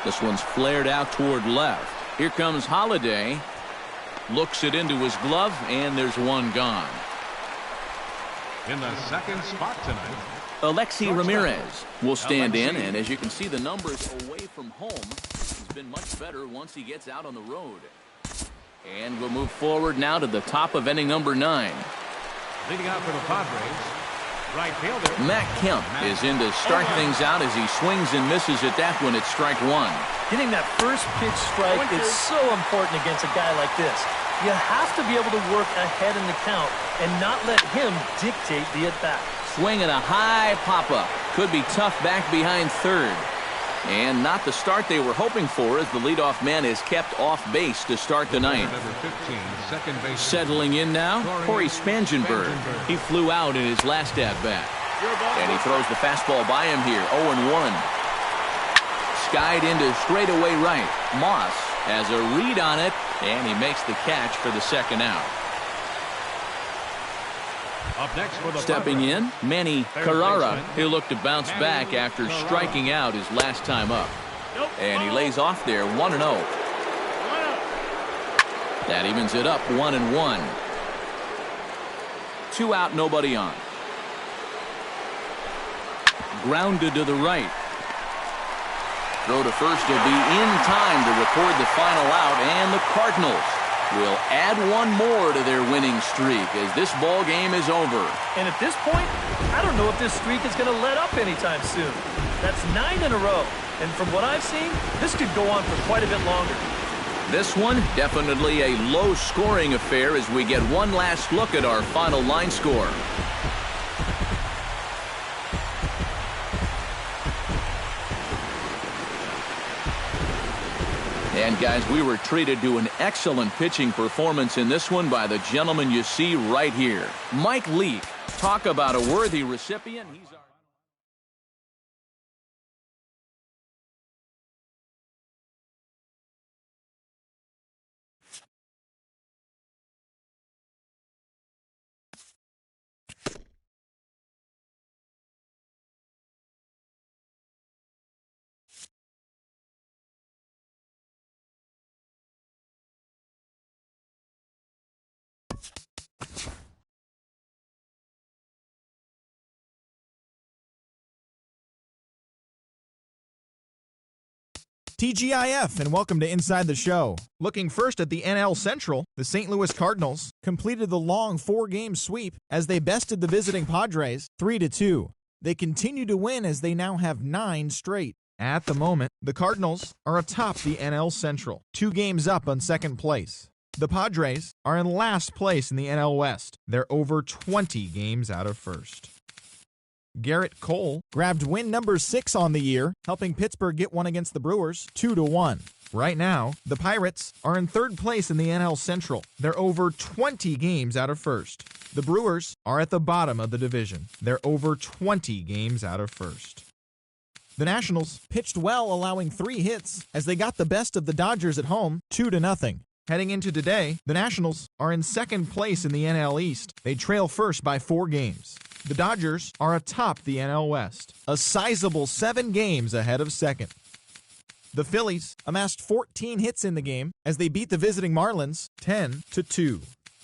This one's flared out toward left. Here comes Holiday. Looks it into his glove, and there's one gone. In the second spot tonight, Alexi Ramirez will stand in, and as you can see, the numbers away from home, he's been much better once he gets out on the road. And we'll move forward now to the top of inning number 9. leading out for the Padres, right fielder Matt Kemp is in to start things out as he swings and misses at that one at strike 1. Getting that first pitch strike is so important against a guy like this. You have to be able to work ahead in the count and not let him dictate the at-bat. Swinging a high pop-up. Could be tough back behind third. And not the start they were hoping for, as the leadoff man is kept off base to start the ninth. number 15, second base. Settling in now, Corey Spangenberg. He flew out in his last at-bat. And he throws the fastball by him here, 0-1. Skied into straightaway right. Moss has a read on it, and he makes the catch for the second out. Up next for the Stepping Padres, in, Manny Carrara. He'll look to bounce back after striking out his last time up. And he lays off there, 1-0. That evens it up, 1-1. 2 out, nobody on. Grounded to the right. Throw to first will be in time to record the final out, and the Cardinals will add one more to their winning streak as this ball game is over. And at this point, I don't know if this streak is going to let up anytime soon. That's 9 in a row. And from what I've seen, this could go on for quite a bit longer. This one, definitely a low-scoring affair as we get one last look at our final line score. And guys, we were treated to an excellent pitching performance in this one by the gentleman you see right here. Mike Leake. Talk about a worthy recipient. He's our TGIF, and welcome to Inside the Show. Looking first at the NL Central, the St. Louis Cardinals completed the long 4-game sweep as they bested the visiting Padres 3-2. They continue to win as they now have 9 straight. At the moment, the Cardinals are atop the NL Central, 2 games up on second place. The Padres are in last place in the NL West. They're over 20 games out of first. Garrett Cole grabbed win number 6 on the year, helping Pittsburgh get one against the Brewers 2-1. Right now, the Pirates are in third place in the NL Central. They're over 20 games out of first. The Brewers are at the bottom of the division. They're over 20 games out of first. The Nationals pitched well, allowing 3 hits as they got the best of the Dodgers at home 2-0. Heading into today, the Nationals are in second place in the NL East. They trail first by 4 games. The Dodgers are atop the NL West, a sizable 7 games ahead of second. The Phillies amassed 14 hits in the game as they beat the visiting Marlins 10-2.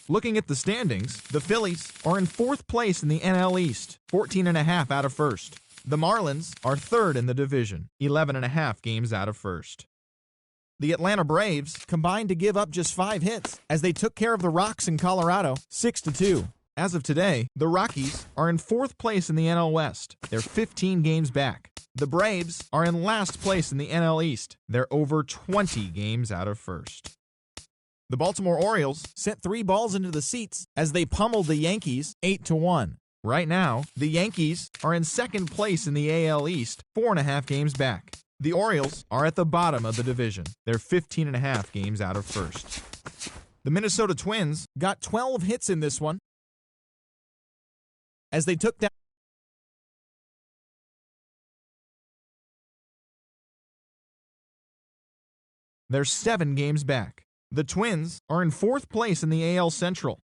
Looking at the standings, the Phillies are in 4th place in the NL East, 14.5 out of 1st. The Marlins are 3rd in the division, 11.5 games out of 1st. The Atlanta Braves combined to give up just 5 hits as they took care of the Rocks in Colorado 6-2. As of today, the Rockies are in 4th place in the NL West. They're 15 games back. The Braves are in last place in the NL East. They're over 20 games out of 1st. The Baltimore Orioles sent 3 balls into the seats as they pummeled the Yankees 8-1. Right now, the Yankees are in 2nd place in the AL East, 4.5 games back. The Orioles are at the bottom of the division. They're 15.5 games out of 1st. The Minnesota Twins got 12 hits in this one as they took down. They're 7 games back. The Twins are in 4th place in the AL Central.